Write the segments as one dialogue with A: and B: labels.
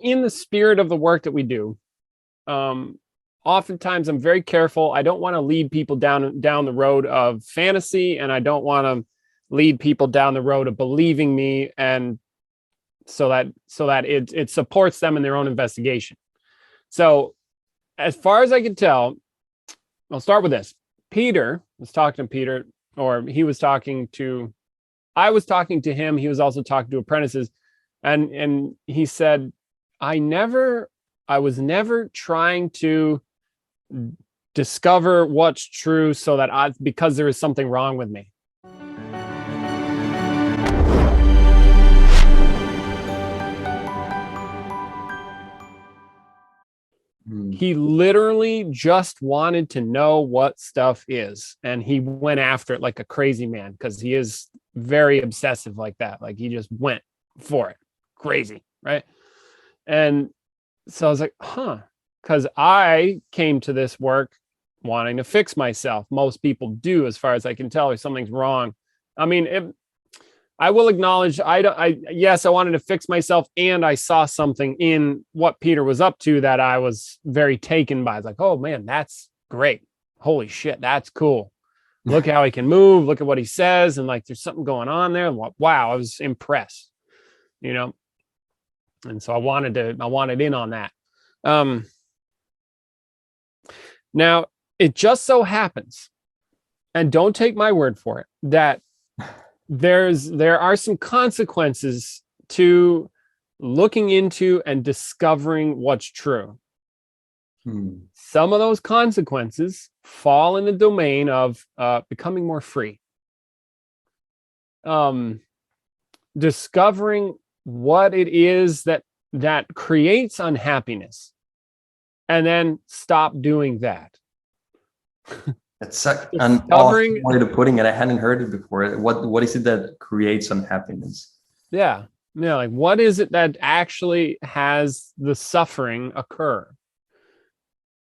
A: in the spirit of the work that we do, oftentimes I'm very careful. I don't want to lead people down the road of fantasy, and I don't want to lead people down the road of believing me, and so that it supports them in their own investigation. So as far as I can tell, I'll start with this. Peter was talking to Peter, or he was talking to, I was talking to him. He was also talking to apprentices. And he said, I was never trying to discover what's true so that because there is something wrong with me. He literally just wanted to know what stuff is. And he went after it like a crazy man, because he is very obsessive like that. Like he just went for it. Crazy, right? And so I was like, because I came to this work wanting to fix myself. Most people do, as far as I can tell, if something's wrong. I mean, I will acknowledge, yes, I wanted to fix myself, and I saw something in what Peter was up to that I was very taken by. It's like, oh man, that's great. Holy shit, that's cool. Look how he can move. Look at what he says. And like, there's something going on there. Wow, I was impressed, And so I wanted in on that. Now, it just so happens, and don't take my word for it, that there are some consequences to looking into and discovering what's true. Some of those consequences fall in the domain of becoming more free. Discovering what it is that creates unhappiness, and then stop doing that.
B: It's such an awesome way of putting it. I hadn't heard it before. What is it that creates unhappiness?
A: Yeah. Like what is it that actually has the suffering occur?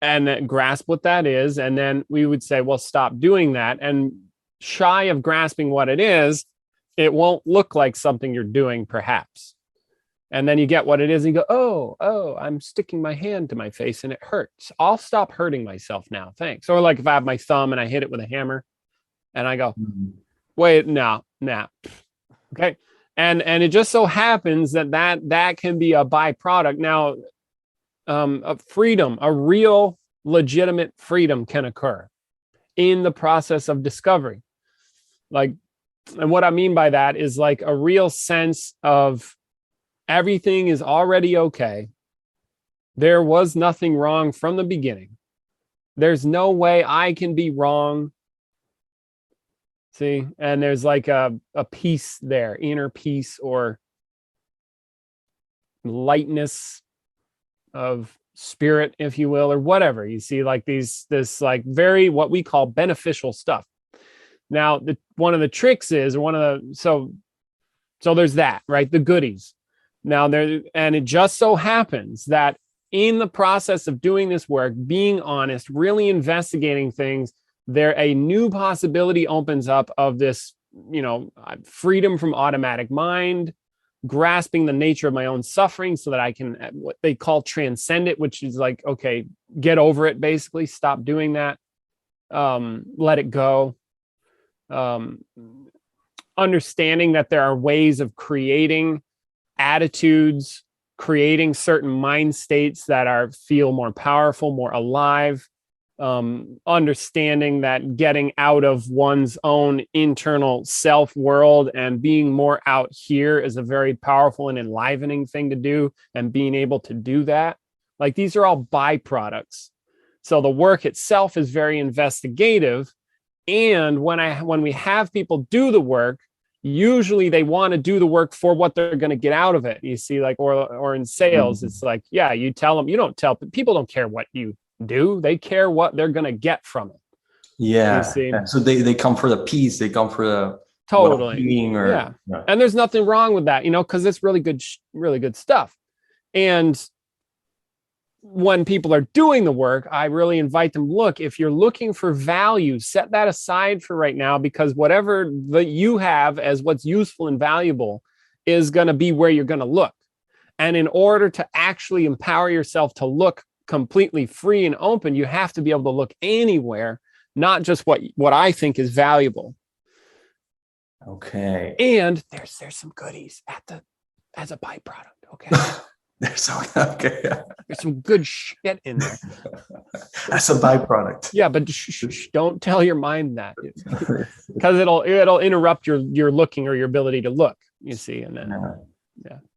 A: And grasp what that is. And then we would say, well, stop doing that. And shy of grasping what it is, it won't look like something you're doing, perhaps. And then you get what it is and you go, oh, I'm sticking my hand to my face and it hurts. I'll stop hurting myself now. Thanks. Or like if I have my thumb and I hit it with a hammer and I go, wait, no. Okay. And it just so happens that can be a byproduct. Now, of freedom, a real legitimate freedom can occur in the process of discovery. Like, and what I mean by that is like a real sense of everything is already okay. There was nothing wrong from the beginning. There's no way I can be wrong. See, and there's like a peace there, inner peace or lightness of spirit, if you will, or whatever. You see, like this like very what we call beneficial stuff. Now, one of the tricks is, so there's that, right? The goodies. Now and it just so happens that in the process of doing this work, being honest, really investigating things, a new possibility opens up of this, freedom from automatic mind, grasping the nature of my own suffering so that I can, what they call transcend it, which is like, okay, get over it, basically, stop doing that, let it go. Understanding that there are ways of creating attitudes, creating certain mind states that feel more powerful, more alive. Understanding that getting out of one's own internal self world and being more out here is a very powerful and enlivening thing to do, and being able to do that. Like these are all byproducts. So the work itself is very investigative. And when we have people do the work, usually they want to do the work for what they're going to get out of it. You see, like, or in sales, it's like, yeah, you tell them, you don't tell people don't care what you do. They care what they're going to get from it.
B: Yeah. So they come for the peace. They come for the
A: totally. Yeah. And there's nothing wrong with that, because it's really good stuff. And when people are doing the work, I really invite them, look, if you're looking for value, set that aside for right now, because whatever that you have as what's useful and valuable is going to be where you're going to look. And in order to actually empower yourself to look completely free and open, you have to be able to look anywhere, not just what I think is valuable.
B: Okay.
A: And there's some goodies as a byproduct. Okay.
B: Okay.
A: There's some good shit in there.
B: As a byproduct.
A: Yeah, but don't tell your mind that, because it'll interrupt your looking or your ability to look. You see, and then